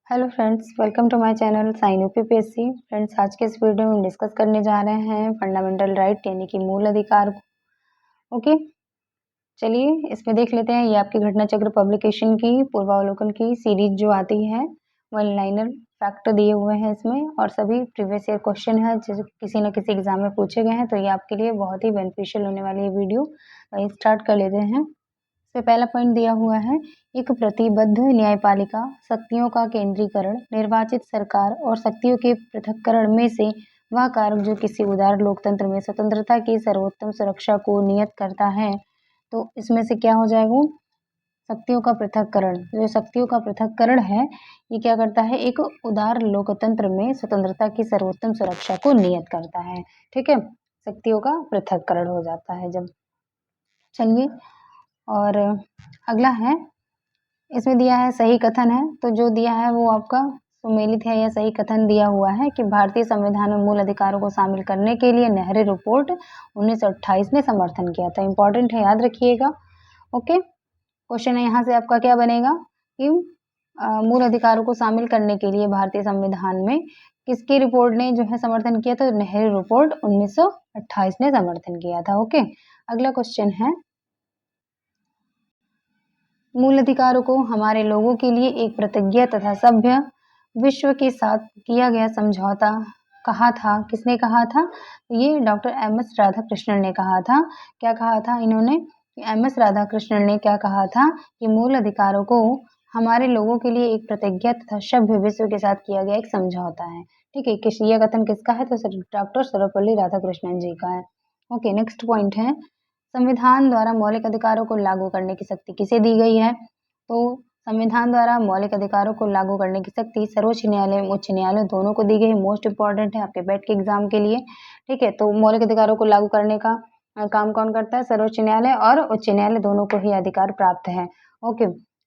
Hello friends, welcome to my channel sign UPPSC. Friends, आज के इस वीडियो में हम डिस्कस करने जा रहे हैं फंडामेंटल राइट यानी कि मूल अधिकार को। ओके, चलिए इसमें देख लेते हैं। ये आपकी घटना चक्र पब्लिकेशन की पूर्वावलोकन की सीरीज जो आती है, वन लाइनर फैक्ट दिए हुए हैं इसमें और सभी प्रीवियस ईयर क्वेश्चन है जो किसी न किसी एग्जाम में पूछे गए हैं, तो ये आपके लिए बहुत ही बेनिफिशियल होने वाली है वीडियो। स्टार्ट कर लेते हैं। इसमें पहला पॉइंट दिया हुआ है, एक प्रतिबद्ध न्यायपालिका शक्तियों का केंद्रीकरण, निर्वाचित सरकार और शक्तियों के पृथक्करण में से वह कारक जो किसी उदार लोकतंत्र में स्वतंत्रता की सर्वोत्तम सुरक्षा को नियत करता है। तो इसमें से क्या हो जाएगा? शक्तियों का पृथक्करण। जो शक्तियों का पृथक्करण है, ये क्या करता है? एक उदार लोकतंत्र में स्वतंत्रता की सर्वोत्तम सुरक्षा को नियत करता है। ठीक है, शक्तियों का पृथक्करण हो जाता है जब। चलिए, और अगला है, इसमें दिया है सही कथन है, तो जो दिया है वो आपका सुमेलित है या सही कथन दिया हुआ है कि भारतीय संविधान में मूल अधिकारों को शामिल करने के लिए नेहरू रिपोर्ट 1928 ने समर्थन किया था। इंपॉर्टेंट है, याद रखिएगा। ओके, क्वेश्चन है यहाँ से आपका क्या बनेगा कि मूल अधिकारों को शामिल करने के लिए भारतीय संविधान में किसकी रिपोर्ट ने जो है समर्थन किया? तो नेहरू रिपोर्ट 1928 ने समर्थन किया था। ओके, अगला क्वेश्चन है, मूल अधिकारों को हमारे लोगों के लिए एक प्रतिज्ञा तथा सभ्य विश्व के साथ किया गया समझौता कहा था। किसने कहा था? ये डॉक्टर एम.एस. राधाकृष्णन ने कहा था। क्या कहा था इन्होंने? एम.एस. राधाकृष्णन ने क्या कहा था कि मूल अधिकारों को हमारे लोगों के लिए एक प्रतिज्ञा तथा सभ्य विश्व के साथ किया गया एक समझौता है। ठीक है, यह कथन किसका है? तो डॉक्टर सर्वपल्ली राधाकृष्णन जी का है। ओके, नेक्स्ट पॉइंट है, संविधान द्वारा मौलिक अधिकारों को लागू करने की शक्ति किसे दी गई है? तो संविधान द्वारा मौलिक अधिकारों को लागू करने की शक्ति सर्वोच्च न्यायालय एवं उच्च न्यायालय दोनों को दी गई। मोस्ट इंपॉर्टेंट है आपके बैट के एग्जाम के लिए। ठीक है, तो मौलिक अधिकारों को लागू करने का काम कौन करता है? सर्वोच्च न्यायालय और उच्च न्यायालय दोनों को ही अधिकार प्राप्त है। ओके,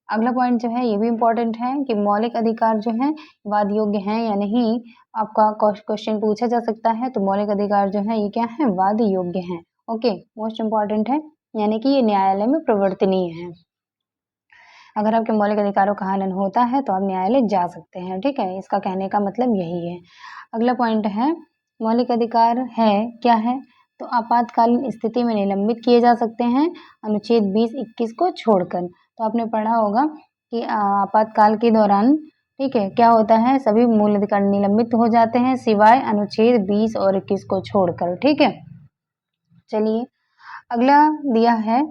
अगला पॉइंट जो है ये भी इम्पोर्टेंट है कि मौलिक अधिकार जो है वाद योग्य है या नहीं, आपका क्वेश्चन पूछा जा सकता है। तो मौलिक अधिकार जो है ये क्या है? वाद योग्य है। ओके, मोस्ट इम्पॉर्टेंट है, यानी कि ये न्यायालय में प्रवर्तनीय है। अगर आपके मौलिक अधिकारों का हनन होता है तो आप न्यायालय जा सकते हैं। ठीक है, इसका कहने का मतलब यही है। अगला पॉइंट है, मौलिक अधिकार है क्या है? तो आपातकालीन स्थिति में निलंबित किए जा सकते हैं अनुच्छेद 20-21 को छोड़कर। तो आपने पढ़ा होगा कि आपातकाल के दौरान, ठीक है, क्या होता है? सभी मूल अधिकार निलंबित हो जाते हैं सिवाय अनुच्छेद 20 और 21 को छोड़कर। ठीक है, चलिए अगला दिया है,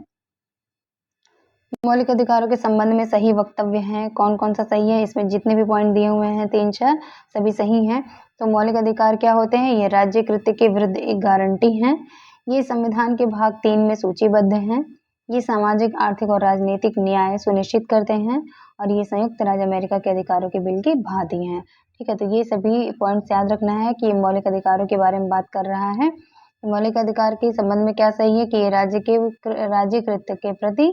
मौलिक अधिकारों के संबंध में सही वक्तव्य हैं। कौन कौन सा सही है? इसमें जितने भी पॉइंट दिए हुए हैं 3-4 सभी सही हैं। तो मौलिक अधिकार क्या होते हैं? ये राज्य कृत्य के विरुद्ध एक गारंटी है। ये संविधान के भाग 3 में सूचीबद्ध हैं। ये सामाजिक, आर्थिक और राजनीतिक न्याय सुनिश्चित करते हैं और ये संयुक्त राज्य अमेरिका के अधिकारों के बिल की भांति हैं। ठीक है, तो ये सभी पॉइंट्स याद रखना है कि मौलिक अधिकारों के बारे में बात कर रहा है। मौलिक अधिकार के संबंध में क्या सही है कि ये राज्य कृत्य के प्रति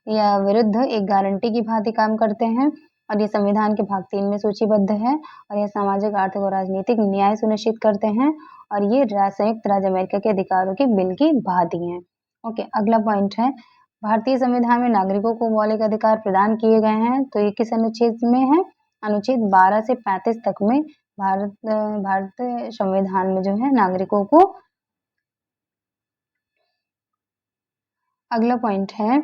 या विरुद्ध एक गारंटी की भांति काम करते हैं और ये संविधान के भाग 3 में सूचीबद्ध है और ये सामाजिक, आर्थिक और राजनीतिक न्याय सुनिश्चित करते हैं और ये संयुक्त राज्य अमेरिका के अधिकारों के बिल की भांति हैं। ओके, अगला पॉइंट है, भारतीय संविधान में नागरिकों को मौलिक अधिकार प्रदान किए गए हैं। तो ये किस अनुच्छेद में है? अनुच्छेद 12 से 35 तक में भारत संविधान में जो है नागरिकों को। अगला पॉइंट है,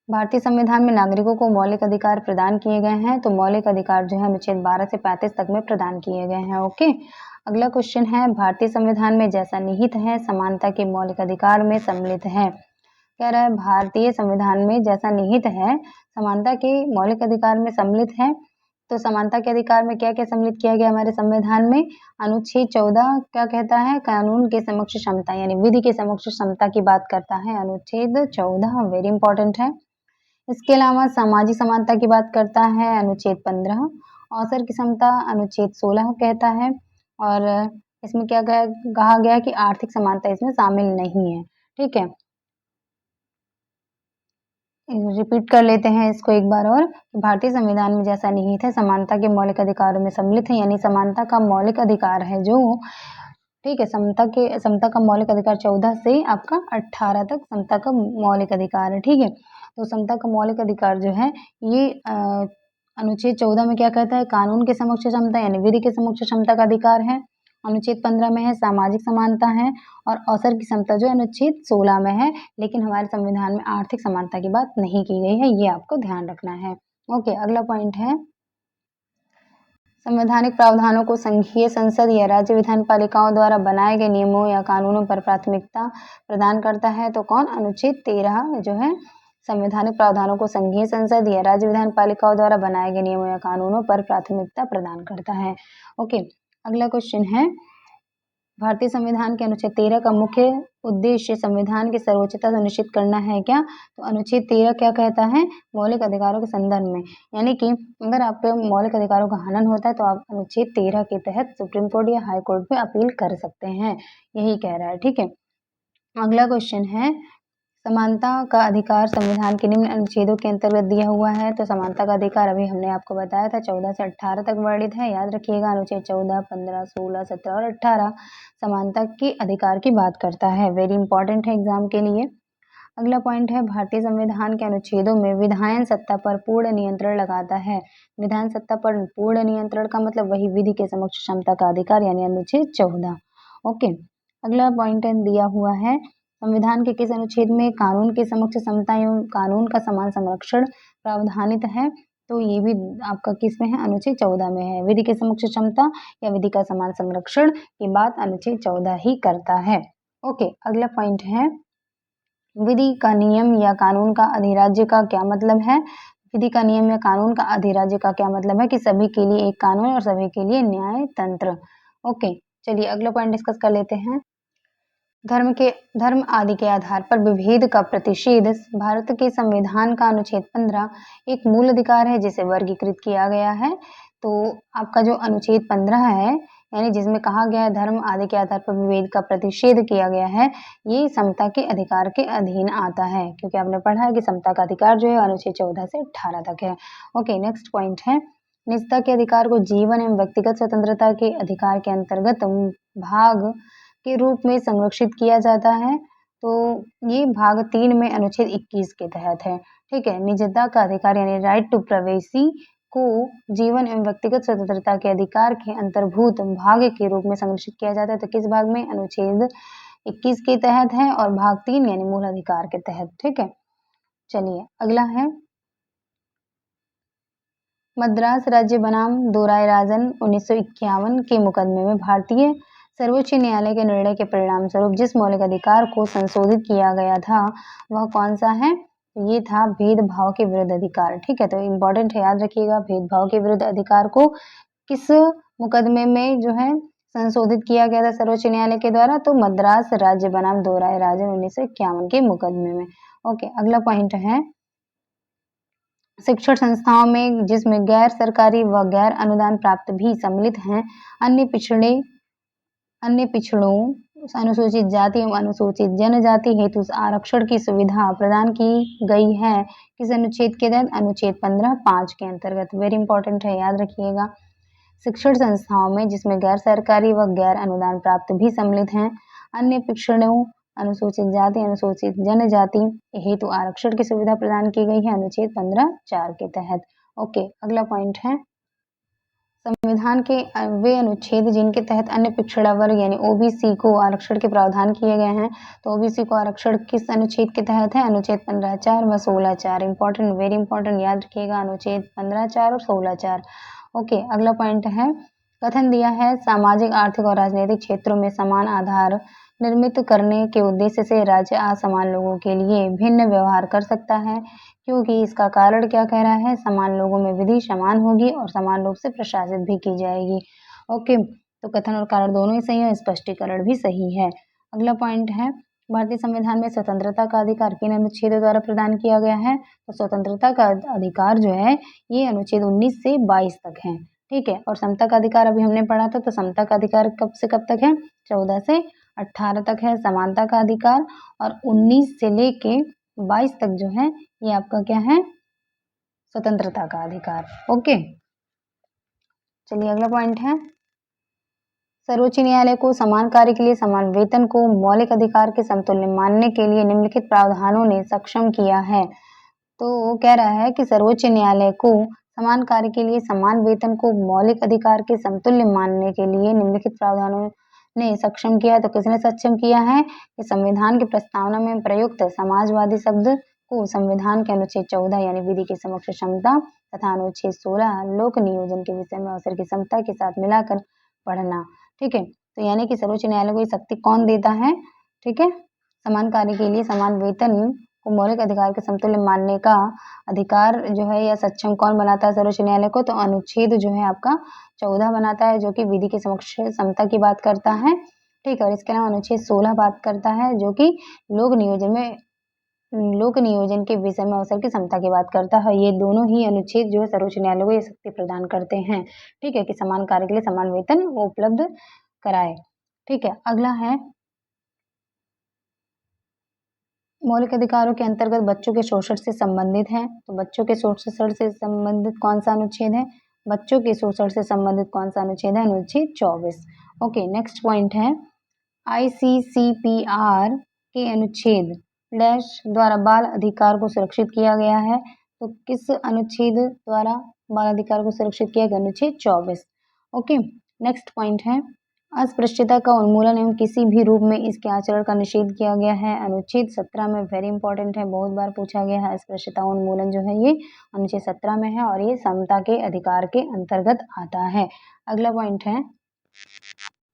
भारतीय संविधान में नागरिकों को मौलिक अधिकार प्रदान किए गए हैं। तो मौलिक अधिकार जो है अनुच्छेद 12 से 35 तक में प्रदान किए गए हैं। ओके, अगला क्वेश्चन है, भारतीय संविधान में जैसा निहित है समानता के मौलिक अधिकार में सम्मिलित है। कह रहा है भारतीय संविधान में जैसा निहित है समानता के मौलिक अधिकार में सम्मिलित है। तो समानता के अधिकार में क्या क्या सम्मिलित किया गया हमारे संविधान में? अनुच्छेद 14 क्या कहता है? कानून के समक्ष समता यानी विधि के समक्ष समता की बात करता है। अनुच्छेद 14 वेरी इंपॉर्टेंट है। इसके अलावा सामाजिक समानता की बात करता है अनुच्छेद 15। अवसर की समता अनुच्छेद 16 कहता है और इसमें क्या कहा गया कि आर्थिक समानता इसमें शामिल नहीं है। ठीक है, रिपीट कर लेते हैं इसको एक बार और। भारतीय संविधान में जैसा निहित है समानता के मौलिक अधिकारों में सम्मिलित है, यानी समानता का मौलिक अधिकार है जो, ठीक है, समता का मौलिक अधिकार 14 से आपका 18 तक समता का मौलिक अधिकार है। ठीक है, तो समता का मौलिक अधिकार जो है ये अनुच्छेद 14 में क्या कहता है, कानून के समक्ष क्षमता यानी विधि के समक्ष क्षमता का अधिकार है। अनुच्छेद 15 में है सामाजिक समानता है, और अवसर की समता जो अनुच्छेद 16 में है, लेकिन हमारे संविधान में आर्थिक समानता की बात नहीं की गई है, ये आपको ध्यान रखना है। ओके, अगला पॉइंट है, संवैधानिक प्रावधानों को संघीय संसद या राज्य विधान पालिकाओं द्वारा बनाए गए नियमों या कानूनों पर प्राथमिकता प्रदान करता है। तो कौन, अनुच्छेद 13 जो है संवैधानिक प्रावधानों को संघीय संसद या राज्य विधान पालिकाओं द्वारा बनाए गए नियमों या कानूनों पर प्राथमिकता प्रदान करता है। ओके, अगला क्वेश्चन है, भारतीय संविधान के अनुच्छेद 13 का मुख्य उद्देश्य संविधान की सर्वोच्चता सुनिश्चित करना है क्या? तो अनुच्छेद 13 क्या कहता है, मौलिक अधिकारों के संदर्भ में, यानी कि अगर आपके मौलिक अधिकारों का हनन होता है तो आप अनुच्छेद 13 के तहत सुप्रीम कोर्ट या हाई कोर्ट में अपील कर सकते हैं, यही कह रहा है। ठीक है, अगला क्वेश्चन है, समानता का अधिकार संविधान के निम्न अनुच्छेदों के अंतर्गत दिया हुआ है। तो समानता का अधिकार अभी हमने आपको बताया था 14 से 18 तक वर्णित है, याद रखिएगा। अनुच्छेद 14, 15, 16, 17 और 18 समानता के अधिकार की बात करता है, वेरी इंपॉर्टेंट है एग्जाम के लिए। अगला पॉइंट है, भारतीय संविधान के अनुच्छेदों में विधायन सत्ता पर पूर्ण नियंत्रण लगाता है। विधायन सत्ता पर पूर्ण नियंत्रण का मतलब वही विधि के समक्ष क्षमता का अधिकार, यानी अनुच्छेद 14। ओके, अगला पॉइंट दिया हुआ है, संविधान के किस अनुच्छेद में कानून के समक्ष समता एवं कानून का समान संरक्षण प्रावधानित है? तो ये भी आपका किस में है, अनुच्छेद 14 में है। विधि के समक्ष क्षमता या विधि का समान संरक्षण की बात अनुच्छेद 14 ही करता है। ओके, अगला पॉइंट है, विधि का नियम या कानून का अधिराज्य का क्या मतलब है? विधि का नियम या कानून का अधिराज्य का क्या मतलब है कि सभी के लिए एक कानून और सभी के लिए न्याय तंत्र। ओके, चलिए अगला पॉइंट डिस्कस कर लेते हैं। धर्म आदि के आधार पर विभेद का प्रतिषेध भारत के संविधान का अनुच्छेद 15 एक मूल अधिकार है जिसे वर्गीकृत किया गया है। तो आपका जो अनुच्छेद 15 है, यानी जिसमें कहा गया है धर्म आदि के आधार पर विभेद का प्रतिषेध किया गया है, ये समता के अधिकार के अधीन आता है, क्योंकि आपने पढ़ा है कि समता का अधिकार जो है अनुच्छेद 14 से 18 तक है। ओके, नेक्स्ट पॉइंट है, निजता के अधिकार को जीवन एवं व्यक्तिगत स्वतंत्रता के अधिकार के अंतर्गत भाग के रूप में संरक्षित किया जाता है। तो ये भाग 3 में अनुच्छेद 21 के तहत है। ठीक है, निजता का अधिकार यानी राइट टू प्राइवेसी को जीवन एवं व्यक्तिगत स्वतंत्रता के अधिकार के अंतर्भूत भाग के रूप में संरक्षित किया जाता है। तो किस भाग में, अनुच्छेद 21 के तहत है, और भाग 3 यानी मूल अधिकार के तहत। ठीक है, चलिए अगला है, मद्रास राज्य बनाम दोरायराजन 1951 के मुकदमे में भारतीय सर्वोच्च न्यायालय के निर्णय के परिणाम स्वरूप जिस मौलिक अधिकार को संशोधित किया गया था वह कौन सा है? ये था भेदभाव के विरुद्ध अधिकार। ठीक है, तो इम्पोर्टेंट है, याद रखिएगा, भेदभाव के विरुद्ध अधिकार को किस मुकदमे में जो है संशोधित किया गया था सर्वोच्च न्यायालय के द्वारा? तो मद्रास राज्य बनाम दोरायराजन 1951 के मुकदमे में। ओके, अगला पॉइंट है, शिक्षण संस्थाओं में जिसमें गैर सरकारी व गैर अनुदान प्राप्त भी सम्मिलित हैं, अन्य पिछड़ों, अनुसूचित जाति एवं अनुसूचित जनजाति हेतु आरक्षण की सुविधा प्रदान की गई है किस अनुच्छेद के तहत? अनुच्छेद 15(5) के अंतर्गत। वेरी इंपॉर्टेंट है, याद रखिएगा। शिक्षण संस्थाओं में जिसमें गैर सरकारी व गैर अनुदान प्राप्त भी सम्मिलित हैं, अन्य पिछड़ों, अनुसूचित जाति, अनुसूचित जनजाति हेतु आरक्षण की सुविधा प्रदान की गई है अनुच्छेद 15(4) के तहत। ओके, अगला पॉइंट है, संविधान के वे अनुच्छेद जिनके तहत अन्य पिछड़ा वर्ग यानी ओबीसी को आरक्षण के प्रावधान किए गए हैं। तो ओबीसी को आरक्षण किस अनुच्छेद के तहत है? अनुच्छेद 15(4) व 16(4). इंपॉर्टेंट, वेरी इंपॉर्टेंट, याद रखिएगा, अनुच्छेद 15(4) और 16(4). ओके, अगला पॉइंट है, कथन दिया है सामाजिक, आर्थिक और राजनीतिक क्षेत्रों में समान आधार निर्मित करने के उद्देश्य से राज्य असमान लोगों के लिए भिन्न व्यवहार कर सकता है, क्योंकि इसका कारण क्या कह रहा है? समान लोगों में विधि समान होगी और समान रूप से प्रशासित भी की जाएगी। ओके, तो कथन और कारण दोनों ही सही है, स्पष्टीकरण भी सही है। अगला पॉइंट है, भारतीय संविधान में स्वतंत्रता का अधिकार किन अनुच्छेदों द्वारा प्रदान किया गया है? तो स्वतंत्रता का अधिकार जो है ये अनुच्छेद 19 से 22 तक है। ठीक है, और समता का अधिकार अभी हमने पढ़ा था, तो समता का अधिकार कब से कब तक है? 14 से 18 तक है समानता का अधिकार, और 19 से लेके 22 तक जो है ये आपका क्या है? स्वतंत्रता का अधिकार। ओके, चलिए अगला पॉइंट है, सर्वोच्च न्यायालय को समान कार्य के लिए समान वेतन को मौलिक अधिकार के समतुल्य मानने के लिए निम्नलिखित प्रावधानों ने सक्षम किया है। तो वो कह रहा है कि सर्वोच्च न्यायालय को समान कार्य के लिए समान वेतन को मौलिक अधिकार के समतुल्य मानने के लिए निम्नलिखित प्रावधानों ने सक्षम किया है। तो किसने सक्षम किया है कि संविधान की प्रस्तावना में प्रयुक्त समाजवादी शब्द को संविधान के अनुच्छेद 14 यानी विधि की समक्ष क्षमता तथा अनुच्छेद 16 लोक नियोजन के विषय में अवसर की समता के साथ मिलाकर पढ़ना। ठीक है, तो यानी कि सर्वोच्च न्यायालय को ये शक्ति कौन देता है? ठीक है, समान कार्य के लिए समान वेतन को मौलिक अधिकार के समतुल्य मानने का अधिकार जो है या सक्षम कौन बनाता है सर्वोच्च न्यायालय को? तो अनुच्छेद जो है आपका 14 बनाता है, जो कि विधि के समक्ष समता की बात करता है। ठीक है, और इसके अलावा अनुच्छेद 16 बात करता है जो कि लोक नियोजन के विषय में अवसर की समता की बात करता है। ये दोनों ही अनुच्छेद जो है सर्वोच्च न्यायालय को ये शक्ति प्रदान करते हैं। ठीक है, कि समान कार्य के लिए समान वेतन वो उपलब्ध कराए। ठीक है, अगला है मौलिक अधिकारों के अंतर्गत बच्चों के शोषण से संबंधित है। तो बच्चों के शोषण से संबंधित कौन सा अनुच्छेद है? बच्चों के शोषण से संबंधित कौन सा अनुच्छेद है? अनुच्छेद 24। ओके, नेक्स्ट पॉइंट है ICCPR के अनुच्छेद डैश द्वारा बाल अधिकार को सुरक्षित किया गया है। तो किस अनुच्छेद द्वारा बाल अधिकार को सुरक्षित किया गया? अनुच्छेद 24। ओके, नेक्स्ट पॉइंट है अस्पृश्यता का उन्मूलन एवं किसी भी रूप में इसके आचरण का निषेध किया गया है। अनुच्छेद 17 में वेरी इंपॉर्टेंट है, बहुत बार पूछा गया है। अस्पृश्यता उन्मूलन जो है ये अनुच्छेद 17 में है और ये समता के अधिकार के अंतर्गत आता है। अगला पॉइंट है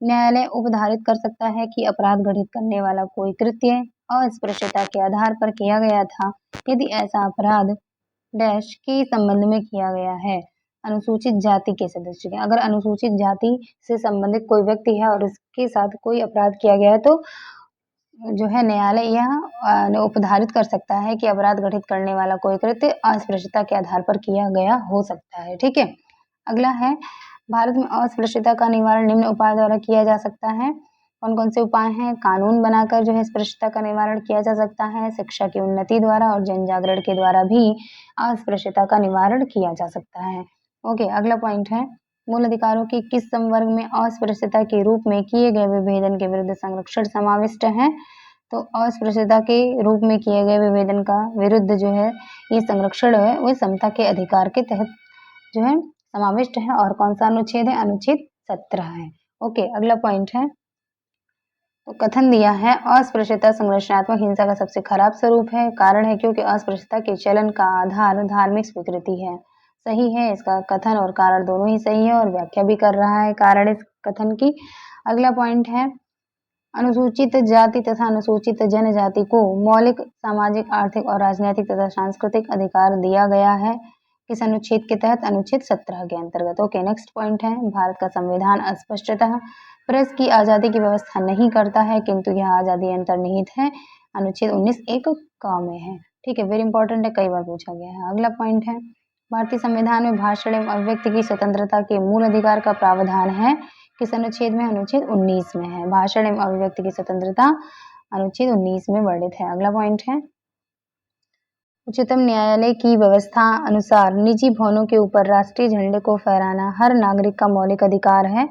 न्यायालय उपधारित कर सकता है कि अपराध घटित करने वाला कोई कृत्य अस्पृश्यता के आधार पर किया गया था यदि ऐसा अपराध डैश के संबंध में किया गया है अनुसूचित जाति के सदस्य के। अगर अनुसूचित जाति से संबंधित कोई व्यक्ति है और उसके साथ कोई अपराध किया गया है तो जो है न्यायालय यह उपधारित कर सकता है कि अपराध घटित करने वाला कोई कृत्य अस्पृश्यता के आधार पर किया गया हो सकता है। ठीक है, अगला है भारत में अस्पृश्यता का निवारण निम्न उपाय द्वारा किया जा सकता है। कौन कौन से उपाय हैं? कानून बनाकर जो है अस्पृश्यता का निवारण किया जा सकता है, शिक्षा की उन्नति द्वारा और जन जागरण के द्वारा भी अस्पृश्यता का निवारण किया जा सकता है। ओके, अगला पॉइंट है मूल अधिकारों के किस संवर्ग में अस्पृश्यता के रूप में किए गए विभेदन के विरुद्ध संरक्षण समाविष्ट है? तो अस्पृश्यता के रूप में किए गए विभेदन का विरुद्ध जो है ये संरक्षण है वो समता के अधिकार के तहत जो है समाविष्ट है। और कौन सा अनुच्छेद है? अनुच्छेद 17 है। ओके, अगला पॉइंट है तो कथन दिया है अस्पृश्यता संरचनात्मक हिंसा का सबसे खराब स्वरूप है। कारण है क्योंकि अस्पृश्यता के चलन का आधार धार्मिक स्वीकृति है। सही है, इसका कथन और कारण दोनों ही सही है और व्याख्या भी कर रहा है कारण इस कथन की। अगला पॉइंट है अनुसूचित जाति तथा अनुसूचित जनजाति को मौलिक सामाजिक आर्थिक और राजनीतिक तथा सांस्कृतिक अधिकार दिया गया है किस अनुच्छेद के तहत? अनुच्छेद 17 के अंतर्गत। ओके, नेक्स्ट पॉइंट है भारत का संविधान अस्पष्टतः प्रेस की आजादी की व्यवस्था नहीं करता है किंतु यह आजादी अंतर्निहित है। अनुच्छेद 19 एक क में है। ठीक है, वेरी इंपॉर्टेंट है, कई बार पूछा गया है। अगला पॉइंट है भारतीय संविधान में भाषण एवं अभिव्यक्ति की स्वतंत्रता के मूल अधिकार का प्रावधान है किस अनुच्छेद में? अनुच्छेद 19 में है। भाषण एवं अभिव्यक्ति की स्वतंत्रता अनुच्छेद 19 में वर्णित है। अगला पॉइंट है उच्चतम न्यायालय की व्यवस्था अनुसार निजी भवनों के ऊपर राष्ट्रीय झंडे को फहराना हर नागरिक का मौलिक अधिकार है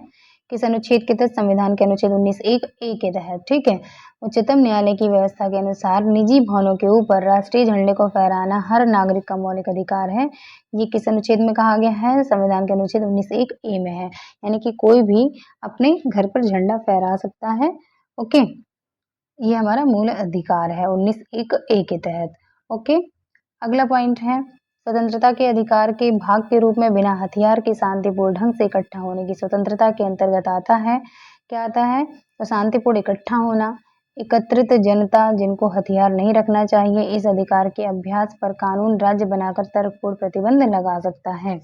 किस अनुच्छेद के तहत? संविधान के अनुच्छेद 19 एक ए के तहत। ठीक है, उच्चतम न्यायालय की व्यवस्था के अनुसार निजी भवनों के ऊपर राष्ट्रीय झंडे को फहराना हर नागरिक का मौलिक अधिकार है। ये किस अनुच्छेद में कहा गया है? संविधान के अनुच्छेद 19 एक ए में है, यानी कि कोई भी अपने घर पर झंडा फहरा सकता है। ओके, ये हमारा मूल अधिकार है 19 एक ए के तहत। ओके, अगला पॉइंट है स्वतंत्रता के अधिकार के भाग के रूप में बिना हथियार के शांतिपूर्ण ढंग से इकट्ठा होने की स्वतंत्रता के अंतर्गत आता है। क्या आता है? तो शांतिपूर्ण इकट्ठा होना, एकत्रित जनता जिनको हथियार नहीं रखना चाहिए, इस अधिकार के अभ्यास पर कानून राज्य बनाकर तर्कपूर्ण प्रतिबंध लगा सकता है।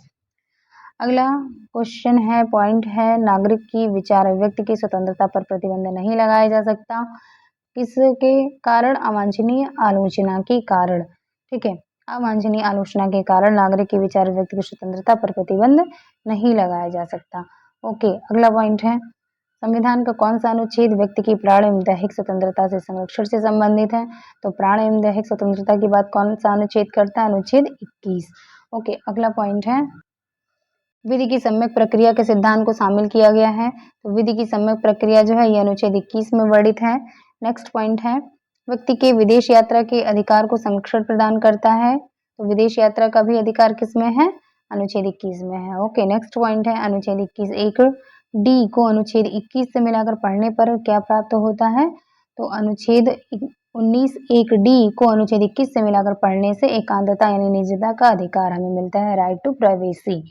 अगला क्वेश्चन है पॉइंट है नागरिक की विचार अभिव्यक्ति की स्वतंत्रता पर प्रतिबंध नहीं लगाया जा सकता किसके कारण? अवांछनीय आलोचना के कारण। ठीक है, अवांछनीय आलोचना के कारण नागरिक की विचार व्यक्ति की स्वतंत्रता पर प्रतिबंध नहीं लगाया जा सकता। ओके, अगला पॉइंट है संविधान का कौन सा अनुच्छेद व्यक्ति की प्राण एवं दैहिक स्वतंत्रता से संरक्षण से संबंधित है? तो प्राण एवं दैहिक स्वतंत्रता की बात कौन सा अनुच्छेद करता है? अनुच्छेद 21। ओके, अगला पॉइंट है विधि की सम्यक प्रक्रिया के सिद्धांत को शामिल किया गया है। तो विधि की सम्यक प्रक्रिया जो है ये अनुच्छेद 21 में वर्णित है। नेक्स्ट पॉइंट है व्यक्ति के विदेश यात्रा के अधिकार को संरक्षण प्रदान करता है। तो विदेश यात्रा का भी अधिकार किसमें है? अनुच्छेद 21 में है। ओके, नेक्स्ट पॉइंट है अनुच्छेद 21 एक डी को अनुच्छेद 21 से मिलाकर पढ़ने पर क्या प्राप्त होता है? तो अनुच्छेद 19 एक डी को अनुच्छेद 21 से मिलाकर पढ़ने से एकांतता यानी निजता का अधिकार हमें मिलता है, right to privacy.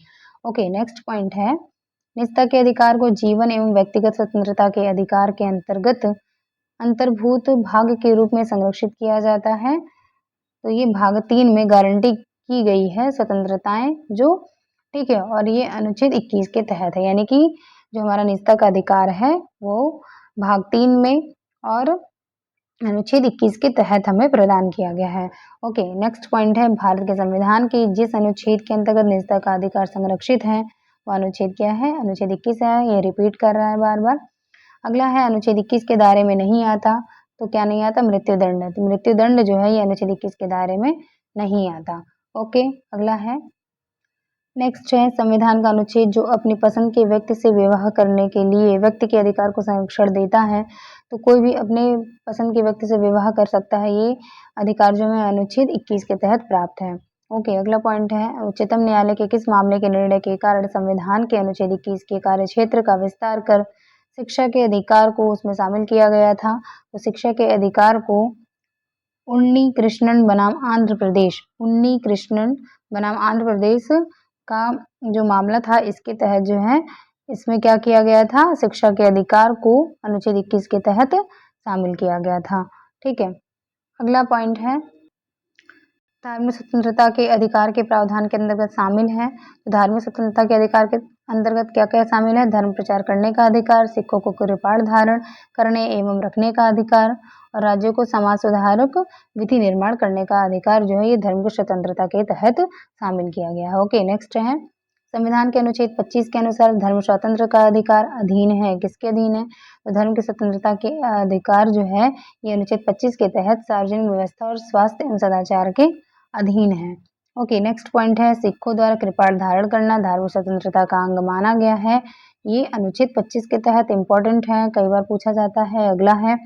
Okay, next point है निजता के अधिकार को जीवन एवं व्यक्तिगत स्वतंत्रता के अधिकार के अंतर्भूत भाग के रूप में संरक्षित किया जाता है। तो ये भाग 3 में गारंटी की गई है स्वतंत्रताएं जो, ठीक है, और ये अनुच्छेद 21 के तहत है, यानी कि जो हमारा निजता का अधिकार है वो भाग 3 में और अनुच्छेद 21 के तहत हमें प्रदान किया गया है। ओके, नेक्स्ट पॉइंट है भारत के संविधान के जिस अनुच्छेद के अंतर्गत निजता का अधिकार संरक्षित है वो अनुच्छेद क्या है? अनुच्छेद 21 है। ये रिपीट कर रहा है बार बार। अगला है अनुच्छेद 21 के दायरे में नहीं आता, तो क्या नहीं आता? मृत्युदंड। तो मृत्युदंड जो है ये अनुच्छेद 21 के दायरे में नहीं आता। ओके, अगला है नेक्स्ट है संविधान का अनुच्छेद जो अपनी पसंद के व्यक्ति से विवाह करने के लिए व्यक्ति के अधिकार को संरक्षण देता है। तो कोई भी अपने पसंद के व्यक्ति से विवाह कर सकता है, ये अधिकार जो है अनुच्छेद 21 के तहत प्राप्त है। ओके, अगला पॉइंट है उच्चतम न्यायालय के किस मामले के निर्णय के कारण संविधान के अनुच्छेद 21 के कार्य क्षेत्र का विस्तार कर शिक्षा के अधिकार को उसमें शामिल किया गया था? तो शिक्षा के अधिकार को उन्नी कृष्णन बनाम आंध्र प्रदेश का जो मामला था इसके तहत जो है इसमें क्या किया गया था? शिक्षा के अधिकार को अनुच्छेद 21 के तहत शामिल किया गया था। ठीक है, अगला पॉइंट है धार्मिक स्वतंत्रता के अधिकार के प्रावधान के अंतर्गत शामिल है। तो धार्मिक स्वतंत्रता के अधिकार के अंतर्गत क्या क्या शामिल है? धर्म प्रचार करने का अधिकार, सिखों को कृपाण धारण करने एवं रखने का अधिकार और राज्यों को समाज सुधारक विधि निर्माण करने का अधिकार जो है ये धर्म की स्वतंत्रता के तहत शामिल किया गया है। ओके, नेक्स्ट है संविधान के अनुच्छेद 25 के अनुसार धर्म स्वतंत्र का अधिकार अधीन है, किसके अधीन है? तो धर्म की स्वतंत्रता के अधिकार जो है ये अनुच्छेद 25 के तहत सार्वजनिक व्यवस्था और स्वास्थ्य एवं सदाचार के अधीन है। ओके, नेक्स्ट पॉइंट है सिखों द्वारा कृपाण धारण करना धार्मिक स्वतंत्रता का अंग माना गया है, ये अनुच्छेद 25 के तहत इम्पोर्टेंट है, कई बार पूछा जाता है। अगला है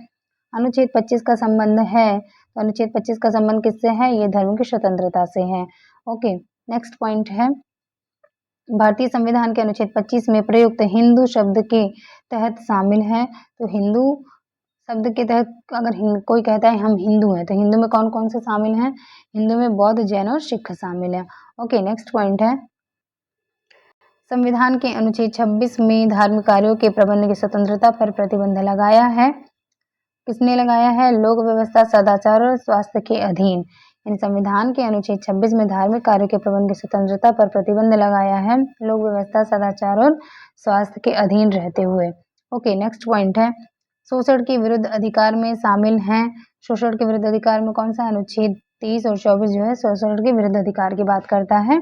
अनुच्छेद 25 का संबंध है, तो अनुच्छेद 25 का संबंध किससे है? ये धर्म की स्वतंत्रता से है। ओके, नेक्स्ट पॉइंट है भारतीय संविधान के अनुच्छेद 25 में प्रयुक्त हिंदू शब्द के तहत शामिल है। तो हिंदू शब्द के तहत अगर कोई कहता है हम हिंदू हैं, तो हिंदू में कौन कौन से शामिल हैं? हिंदू में बौद्ध, जैन और सिख शामिल है। ओके, नेक्स्ट पॉइंट है संविधान के अनुच्छेद 26 में धार्मिक कार्यों के प्रबंध की स्वतंत्रता पर प्रतिबंध लगाया है, किसने लगाया है? लोक व्यवस्था, सदाचार और स्वास्थ्य के अधीन। इन संविधान के अनुच्छेद 26 में धार्मिक कार्यों के प्रबंध की स्वतंत्रता पर प्रतिबंध लगाया है, लोक व्यवस्था, सदाचार और स्वास्थ्य के अधीन रहते हुए। ओके, नेक्स्ट पॉइंट है शोषण के विरुद्ध अधिकार में शामिल हैं। शोषण के विरुद्ध अधिकार में कौन सा? अनुच्छेद 23 और 24 जो है शोषण के विरुद्ध अधिकार की बात करता है।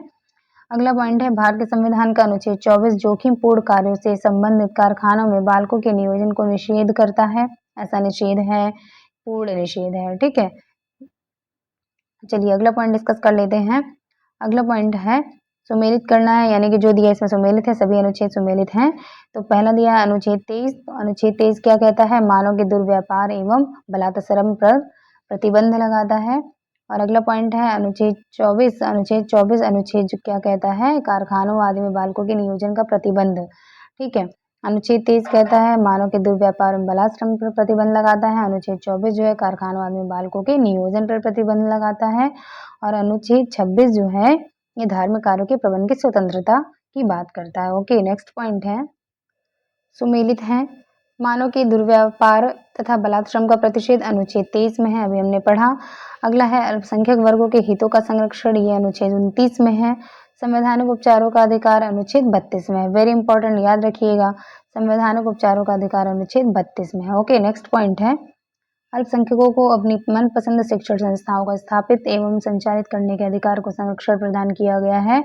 अगला पॉइंट है भारत के संविधान का अनुच्छेद 24 जोखिम पूर्ण कार्यों से संबंधित कारखानों में बालकों के नियोजन को निषेध करता है। ऐसा निषेध है, पूर्ण निषेध है। ठीक है, चलिए अगला पॉइंट डिस्कस कर लेते हैं। अगला पॉइंट है सुमेलित करना है, यानी कि जो दिया इसमें सुमेलित है, सभी अनुच्छेद सुमेलित हैं। तो पहला दिया है अनुच्छेद 23। तो अनुच्छेद 23 क्या कहता है? मानव के दुर्व्यापार एवं बलात्संग पर प्रतिबंध लगाता है। और अगला पॉइंट है अनुच्छेद 24। अनुच्छेद जो क्या कहता है? कारखानों आदि में बालकों के नियोजन का प्रतिबंध। ठीक है, अनुच्छेद 23 कहता है मानव के दुर्व्यापार एवं बलात्संग पर प्रतिबंध लगाता है। अनुच्छेद 24 जो है कारखानों आदि में बालकों के नियोजन पर प्रतिबंध लगाता है। और अनुच्छेद 26 जो है ये धार्मिक कार्यों के प्रबंध की स्वतंत्रता की बात करता है। ओके, नेक्स्ट पॉइंट है सुमेलित है मानव के दुर्व्यापार तथा बलात्संग का प्रतिषेध अनुच्छेद 23 में है, अभी हमने पढ़ा। अगला है अल्पसंख्यक वर्गों के हितों का संरक्षण, ये अनुच्छेद 29 में है। संवैधानिक उपचारों का अधिकार अनुच्छेद 32 में है, वेरी इंपॉर्टेंट, याद रखिएगा, संवैधानिक उपचारों का अधिकार अनुच्छेद 32 में है। ओके, नेक्स्ट पॉइंट है अल्पसंख्यकों को अपनी मनपसंद शिक्षण संस्थाओं को स्थापित एवं संचालित करने के अधिकार को संरक्षण प्रदान किया गया है,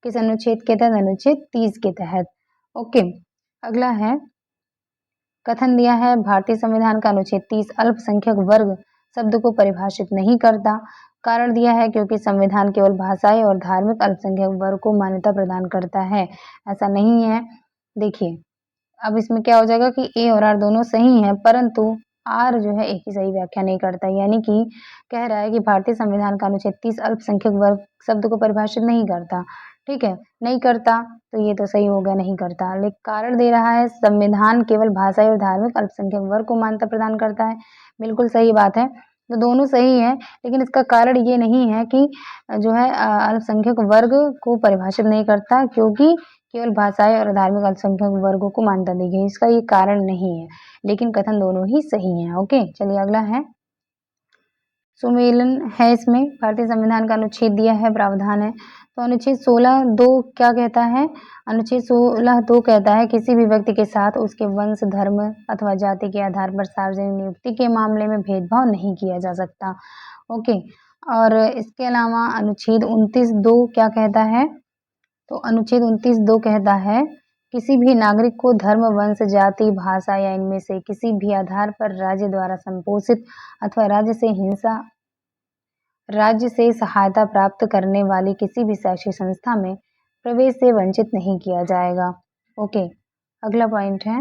किस अनुच्छेद के तहत? अनुच्छेद 30 के तहत। ओके, अगला है कथन दिया है भारतीय संविधान का अनुच्छेद 30 अल्पसंख्यक वर्ग शब्द को परिभाषित नहीं करता। कारण दिया है क्योंकि संविधान केवल भाषाई और धार्मिक अल्पसंख्यक वर्ग को मान्यता प्रदान करता है, ऐसा नहीं है। देखिए अब इसमें क्या हो जाएगा कि ए और आर दोनों सही हैं, परंतु आर जो है एक ही सही व्याख्या नहीं करता, यानी कि कह रहा है कि भारतीय संविधान का अनुच्छेद 30 अल्पसंख्यक वर्ग शब्द को परिभाषित नहीं करता। ठीक है, नहीं करता तो ये तो सही हो गया नहीं करता। लेकिन कारण दे रहा है संविधान केवल भाषाई और धार्मिक अल्पसंख्यक वर्ग को मान्यता प्रदान करता है। बिल्कुल सही बात है। तो दोनों सही है, लेकिन इसका कारण ये नहीं है कि जो है अल्पसंख्यक वर्ग को परिभाषित नहीं करता, क्योंकि केवल भाषाई और धार्मिक अल्पसंख्यक वर्गों को मान्यता दी गई। इसका ये कारण नहीं है, लेकिन कथन दोनों ही सही हैं। ओके, चलिए अगला है। सुमेलन है इसमें, भारतीय संविधान का अनुच्छेद दिया है, प्रावधान है। तो अनुच्छेद 16(2) क्या कहता है? अनुच्छेद 16(2) कहता है किसी भी व्यक्ति के साथ उसके वंश, धर्म अथवा जाति के आधार पर सार्वजनिक नियुक्ति के मामले में भेदभाव नहीं किया जा सकता। ओके, और इसके अलावा अनुच्छेद 29(2) क्या कहता है? तो अनुच्छेद 29(2) कहता है किसी भी नागरिक को धर्म, वंश, जाति, भाषा या इनमें से किसी भी आधार पर राज्य द्वारा संपोषित अथवा राज्य से सहायता प्राप्त करने वाली किसी भी शैक्षिक संस्था में प्रवेश से वंचित नहीं किया जाएगा। ओके, अगला पॉइंट है,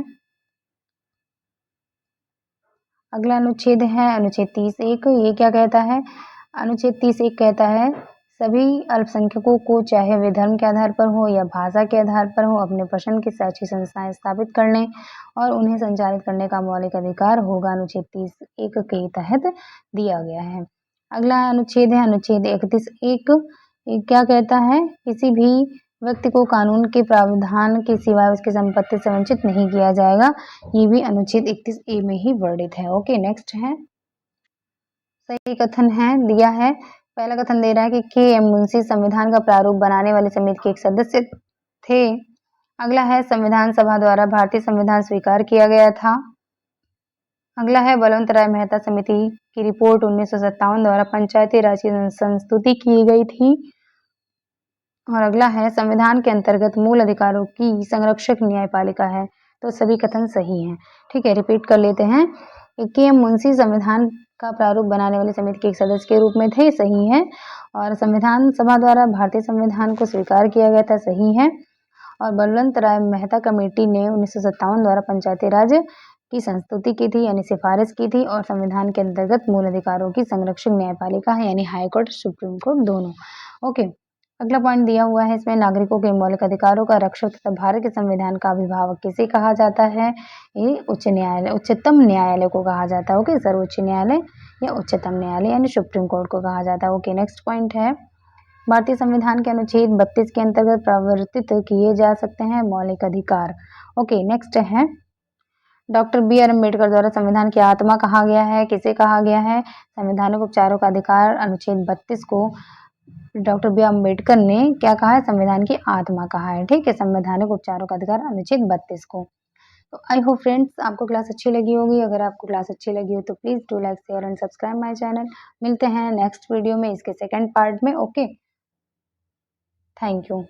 अगला अनुच्छेद है अनुच्छेद 30(1). ये क्या कहता है? अनुच्छेद 30(1) कहता है सभी अल्पसंख्यकों को चाहे वे धर्म के आधार पर हो या भाषा के आधार पर हो अपने पसंद की शैक्षिक संस्थाएं स्थापित करने और उन्हें संचालित करने का मौलिक अधिकार होगा। अनुच्छेद 30(1) के तहत दिया गया है। अगला अनुच्छेद है अनुच्छेद 31(1). ये क्या कहता है? किसी भी व्यक्ति को कानून के प्रावधान के सिवाय उसकी संपत्ति से वंचित नहीं किया जाएगा। ये भी अनुच्छेद 31(a) में ही वर्णित है। ओके, नेक्स्ट है, सही कथन है दिया है। पहला कथन दे रहा है कि के.एम. मुंशी संविधान का प्रारूप बनाने वाली समिति के एक सदस्य थे। अगला है संविधान सभा द्वारा भारतीय संविधान स्वीकार किया गया था। अगला है बलवंत राय मेहता समिति की रिपोर्ट 1957 द्वारा पंचायती राज की संस्तुति की गई थी। और अगला है संविधान के अंतर्गत मूल अधिकारों की संरक्षक न्यायपालिका है। तो सभी कथन सही हैं। ठीक है, रिपीट कर लेते हैं। के.एम. मुंशी संविधान का प्रारूप बनाने वाली समिति के एक सदस्य के रूप में थे, सही है। और संविधान सभा द्वारा भारतीय संविधान को स्वीकार किया गया था, सही है। और बलवंत राय मेहता कमेटी ने 1957 द्वारा पंचायती राज की संस्तुति की थी, यानी सिफारिश की थी। और संविधान के अंतर्गत मूल अधिकारों की संरक्षक न्यायपालिका है, यानी हाई कोर्ट, सुप्रीम कोर्ट दोनों। ओके, अगला पॉइंट दिया हुआ है इसमें, नागरिकों के मौलिक अधिकारों का रक्षक तथा भारत के संविधान का अभिभावक किसे कहा जाता है? ये उच्च न्यायालय, उच्चतम न्यायालय को कहा जाता है। ओके, सर्वोच्च न्यायालय या उच्चतम न्यायालय यानी सुप्रीम कोर्ट को कहा जाता है। ओके, नेक्स्ट पॉइंट है, भारतीय संविधान के अनुच्छेद 32 के अंतर्गत प्रवर्तित किए जा सकते हैं मौलिक अधिकार। ओके, नेक्स्ट है, डॉक्टर बी.आर. अम्बेडकर द्वारा संविधान की आत्मा कहा गया है, किसे कहा गया है? संवैधानिक उपचारों का अधिकार अनुच्छेद 32 को डॉक्टर बी. आर. अम्बेडकर ने क्या कहा है? संविधान की आत्मा कहा है। ठीक है, संवैधानिक उपचारों का अधिकार अनुच्छेद 32 को। तो आई होप फ्रेंड्स आपको क्लास अच्छी लगी होगी। अगर आपको क्लास अच्छी लगी हो तो please do like, share and subscribe my channel. मिलते हैं नेक्स्ट वीडियो में इसके सेकंड पार्ट में। Okay, thank you.